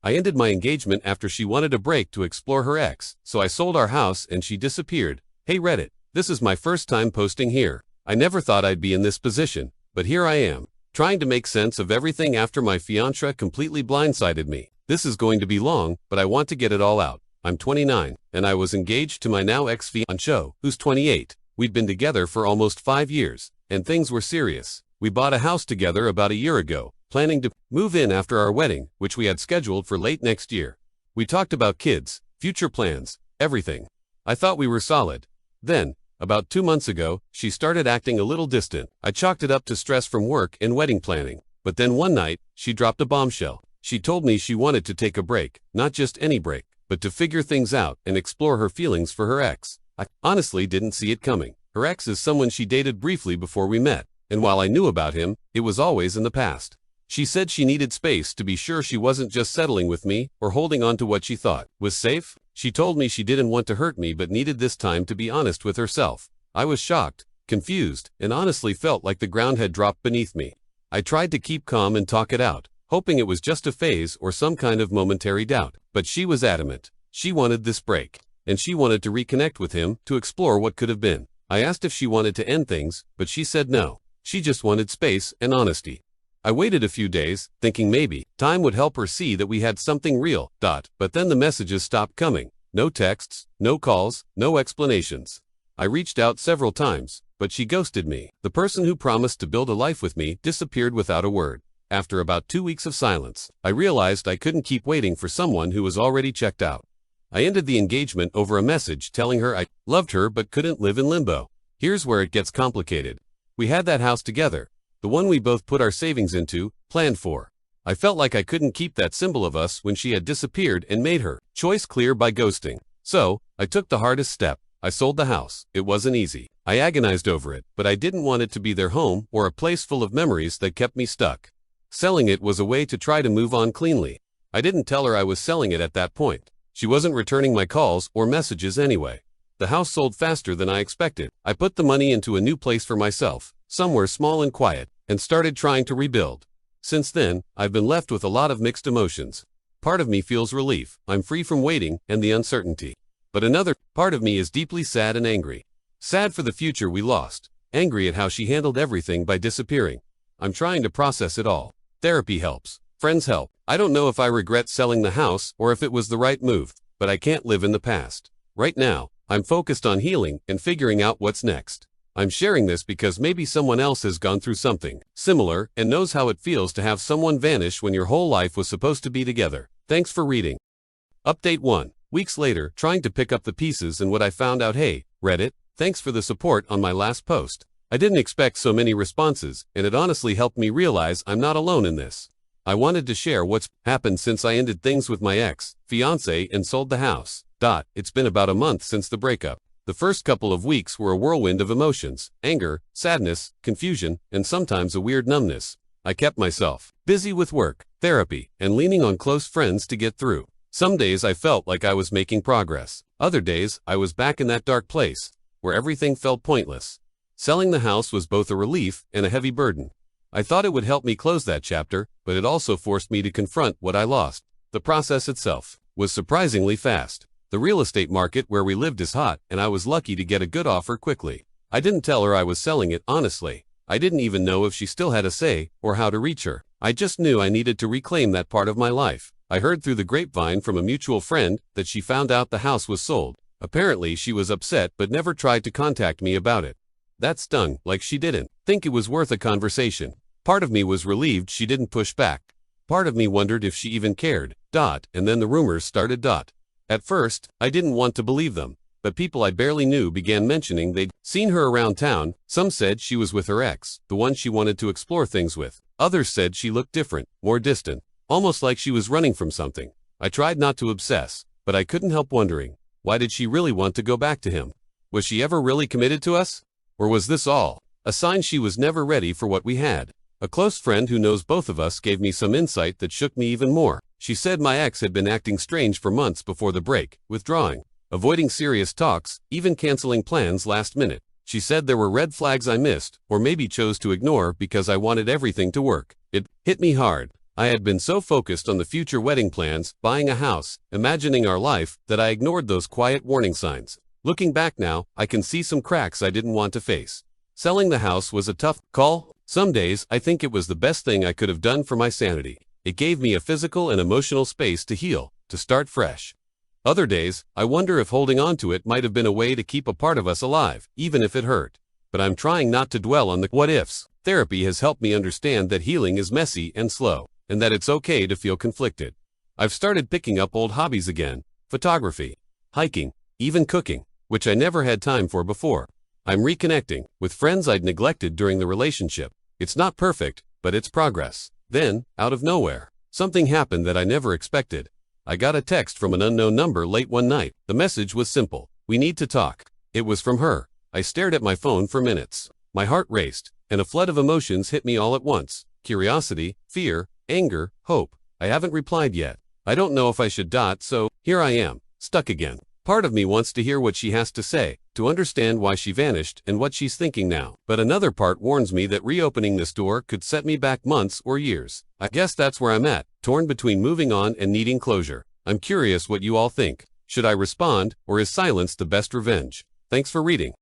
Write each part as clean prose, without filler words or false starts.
I ended my engagement after she wanted a break to explore her ex, so I sold our house and she disappeared. Hey Reddit, this is my first time posting here. I never thought I'd be in this position, but here I am, trying to make sense of everything after my fiancée completely blindsided me. This is going to be long, but I want to get it all out. I'm 29, and I was engaged to my now ex-fiancé, who's 28. We'd been together for almost 5 years, and things were serious. We bought a house together about a year ago, planning to move in after our wedding, which we had scheduled for late next year. We talked about kids, future plans, everything. I thought we were solid. Then, about 2 months ago, she started acting a little distant. I chalked it up to stress from work and wedding planning. But then one night, she dropped a bombshell. She told me she wanted to take a break, not just any break, but to figure things out and explore her feelings for her ex. I honestly didn't see it coming. Her ex is someone she dated briefly before we met, and while I knew about him, it was always in the past. She said she needed space to be sure she wasn't just settling with me or holding on to what she thought was safe. She told me she didn't want to hurt me but needed this time to be honest with herself. I was shocked, confused, and honestly felt like the ground had dropped beneath me. I tried to keep calm and talk it out, hoping it was just a phase or some kind of momentary doubt. But she was adamant. She wanted this break, and she wanted to reconnect with him to explore what could have been. I asked if she wanted to end things, but she said no. She just wanted space and honesty. I waited a few days, thinking maybe time would help her see that we had something real. But then the messages stopped coming. No texts, no calls, no explanations. I reached out several times, but she ghosted me. The person who promised to build a life with me disappeared without a word. After about 2 weeks of silence, I realized I couldn't keep waiting for someone who was already checked out. I ended the engagement over a message telling her I loved her but couldn't live in limbo. Here's where it gets complicated. We had that house together, the one we both put our savings into, planned for. I felt like I couldn't keep that symbol of us when she had disappeared and made her choice clear by ghosting. So, I took the hardest step. I sold the house. It wasn't easy. I agonized over it, but I didn't want it to be their home or a place full of memories that kept me stuck. Selling it was a way to try to move on cleanly. I didn't tell her I was selling it at that point. She wasn't returning my calls or messages anyway. The house sold faster than I expected. I put the money into a new place for myself, somewhere small and quiet, and started trying to rebuild. Since then, I've been left with a lot of mixed emotions. Part of me feels relief. I'm free from waiting and the uncertainty. But another part of me is deeply sad and angry. Sad for the future we lost. Angry at how she handled everything by disappearing. I'm trying to process it all. Therapy helps. Friends help. I don't know if I regret selling the house or if it was the right move, but I can't live in the past. Right now, I'm focused on healing and figuring out what's next. I'm sharing this because maybe someone else has gone through something similar and knows how it feels to have someone vanish when your whole life was supposed to be together. Thanks for reading. Update 1. Weeks later, trying to pick up the pieces and what I found out. Hey, Reddit, thanks for the support on my last post. I didn't expect so many responses, and it honestly helped me realize I'm not alone in this. I wanted to share what's happened since I ended things with my ex-fiancé and sold the house. It's been about a month since the breakup. The first couple of weeks were a whirlwind of emotions, anger, sadness, confusion, and sometimes a weird numbness. I kept myself busy with work, therapy, and leaning on close friends to get through. Some days I felt like I was making progress. Other days, I was back in that dark place, where everything felt pointless. Selling the house was both a relief and a heavy burden. I thought it would help me close that chapter, but it also forced me to confront what I lost. The process itself was surprisingly fast. The real estate market where we lived is hot, and I was lucky to get a good offer quickly. I didn't tell her I was selling it, honestly. I didn't even know if she still had a say, or how to reach her. I just knew I needed to reclaim that part of my life. I heard through the grapevine from a mutual friend that she found out the house was sold. Apparently she was upset but never tried to contact me about it. That stung, like she didn't think it was worth a conversation. Part of me was relieved she didn't push back. Part of me wondered if she even cared. And then the rumors started. At first, I didn't want to believe them, but people I barely knew began mentioning they'd seen her around town. Some said she was with her ex, the one she wanted to explore things with. Others said she looked different, more distant, almost like she was running from something. I tried not to obsess, but I couldn't help wondering, why did she really want to go back to him? Was she ever really committed to us? Or was this all a sign she was never ready for what we had? A close friend who knows both of us gave me some insight that shook me even more. She said my ex had been acting strange for months before the break, withdrawing, avoiding serious talks, even canceling plans last minute. She said there were red flags I missed, or maybe chose to ignore because I wanted everything to work. It hit me hard. I had been so focused on the future wedding plans, buying a house, imagining our life, that I ignored those quiet warning signs. Looking back now, I can see some cracks I didn't want to face. Selling the house was a tough call. Some days, I think it was the best thing I could have done for my sanity. It gave me a physical and emotional space to heal, to start fresh. Other days, I wonder if holding on to it might have been a way to keep a part of us alive, even if it hurt. But I'm trying not to dwell on the what-ifs. Therapy has helped me understand that healing is messy and slow, and that it's okay to feel conflicted. I've started picking up old hobbies again: photography, hiking, even cooking, which I never had time for before. I'm reconnecting with friends I'd neglected during the relationship. It's not perfect, but it's progress. Then, out of nowhere, something happened that I never expected. I got a text from an unknown number late one night. The message was simple: "We need to talk." It was from her. I stared at my phone for minutes. My heart raced, and a flood of emotions hit me all at once: curiosity, fear, anger, hope. I haven't replied yet. I don't know if I should. So, here I am, stuck again. Part of me wants to hear what she has to say, to understand why she vanished and what she's thinking now. But another part warns me that reopening this door could set me back months or years. I guess that's where I'm at, torn between moving on and needing closure. I'm curious what you all think. Should I respond, or is silence the best revenge? Thanks for reading.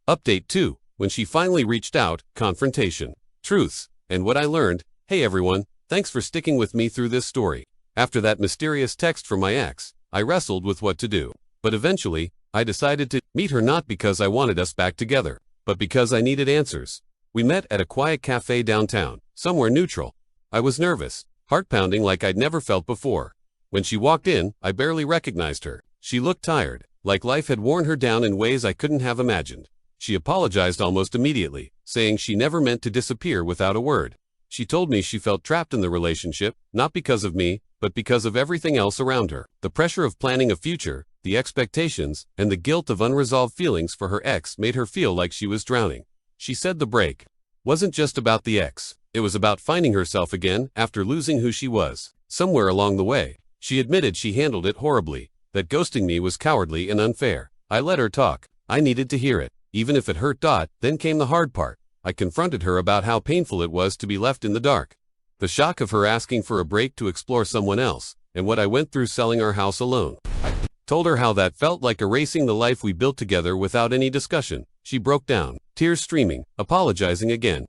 Update 2. When she finally reached out, confrontation. Truths, and what I learned. Hey everyone, thanks for sticking with me through this story. After that mysterious text from my ex, I wrestled with what to do. But eventually, I decided to meet her, not because I wanted us back together, but because I needed answers. We met at a quiet cafe downtown, somewhere neutral. I was nervous, heart pounding like I'd never felt before. When she walked in, I barely recognized her. She looked tired, like life had worn her down in ways I couldn't have imagined. She apologized almost immediately, saying she never meant to disappear without a word. She told me she felt trapped in the relationship, not because of me, but because of everything else around her. The pressure of planning a future, the expectations, and the guilt of unresolved feelings for her ex made her feel like she was drowning. She said the break wasn't just about the ex. It was about finding herself again after losing who she was. Somewhere along the way, she admitted she handled it horribly, that ghosting me was cowardly and unfair. I let her talk. I needed to hear it, even if it hurt. Then came the hard part. I confronted her about how painful it was to be left in the dark. The shock of her asking for a break to explore someone else, and what I went through selling our house alone. I told her how that felt like erasing the life we built together without any discussion. She broke down, tears streaming, apologizing again.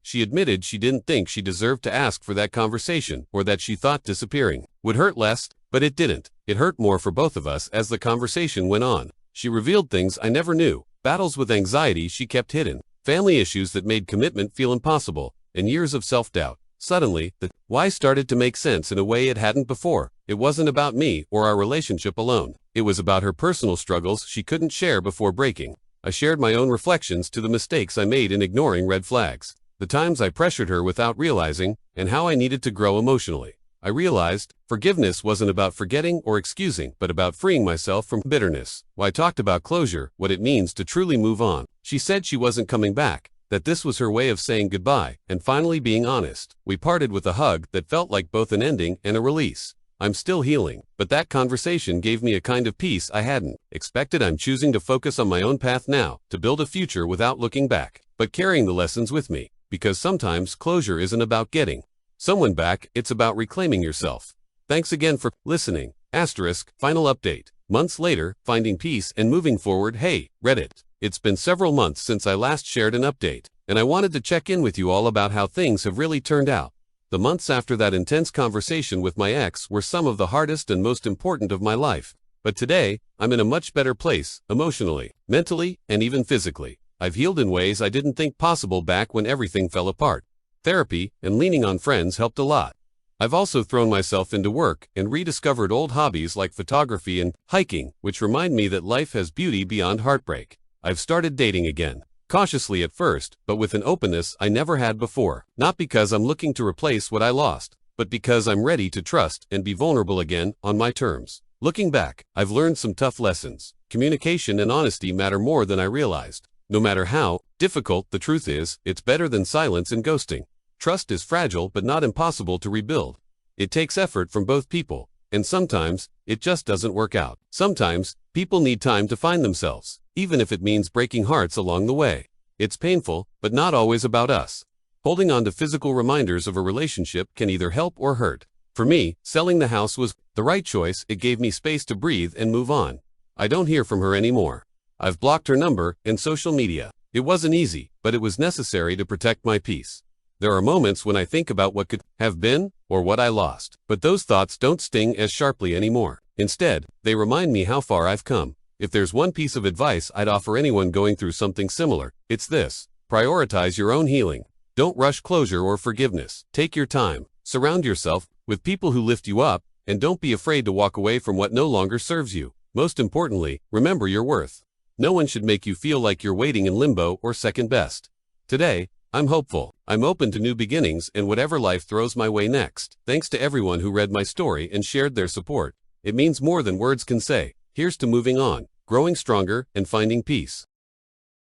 She admitted she didn't think she deserved to ask for that conversation, or that she thought disappearing would hurt less, but it didn't. It hurt more for both of us as the conversation went on. She revealed things I never knew, battles with anxiety she kept hidden, family issues that made commitment feel impossible, and years of self-doubt. Suddenly, the why started to make sense in a way it hadn't before. It wasn't about me or our relationship alone. It was about her personal struggles she couldn't share before breaking. I shared my own reflections to the mistakes I made in ignoring red flags, the times I pressured her without realizing, and how I needed to grow emotionally. I realized forgiveness wasn't about forgetting or excusing, but about freeing myself from bitterness. I talked about closure, what it means to truly move on. She said she wasn't coming back, that this was her way of saying goodbye, and finally being honest. We parted with a hug that felt like both an ending and a release. I'm still healing, but that conversation gave me a kind of peace I hadn't expected. I'm choosing to focus on my own path now, to build a future without looking back, but carrying the lessons with me, because sometimes closure isn't about getting someone back, it's about reclaiming yourself. Thanks again for listening. Final update. Months later, finding peace and moving forward. Hey, Reddit. It's been several months since I last shared an update, and I wanted to check in with you all about how things have really turned out. The months after that intense conversation with my ex were some of the hardest and most important of my life. But today, I'm in a much better place, emotionally, mentally, and even physically. I've healed in ways I didn't think possible back when everything fell apart. Therapy and leaning on friends helped a lot. I've also thrown myself into work and rediscovered old hobbies like photography and hiking, which remind me that life has beauty beyond heartbreak. I've started dating again, cautiously at first, but with an openness I never had before. Not because I'm looking to replace what I lost, but because I'm ready to trust and be vulnerable again on my terms. Looking back, I've learned some tough lessons. Communication and honesty matter more than I realized. No matter how difficult, the truth is, it's better than silence and ghosting. Trust is fragile but not impossible to rebuild. It takes effort from both people, and sometimes, it just doesn't work out. Sometimes, people need time to find themselves, even if it means breaking hearts along the way. It's painful, but not always about us. Holding on to physical reminders of a relationship can either help or hurt. For me, selling the house was the right choice. It gave me space to breathe and move on. I don't hear from her anymore. I've blocked her number and social media. It wasn't easy, but it was necessary to protect my peace. There are moments when I think about what could have been or what I lost, but those thoughts don't sting as sharply anymore. Instead, they remind me how far I've come. If there's one piece of advice I'd offer anyone going through something similar, it's this: prioritize your own healing. Don't rush closure or forgiveness. Take your time. Surround yourself with people who lift you up, and don't be afraid to walk away from what no longer serves you. Most importantly, remember your worth. No one should make you feel like you're waiting in limbo or second best. Today, I'm hopeful. I'm open to new beginnings and whatever life throws my way next. Thanks to everyone who read my story and shared their support. It means more than words can say. Here's to moving on, growing stronger, and finding peace.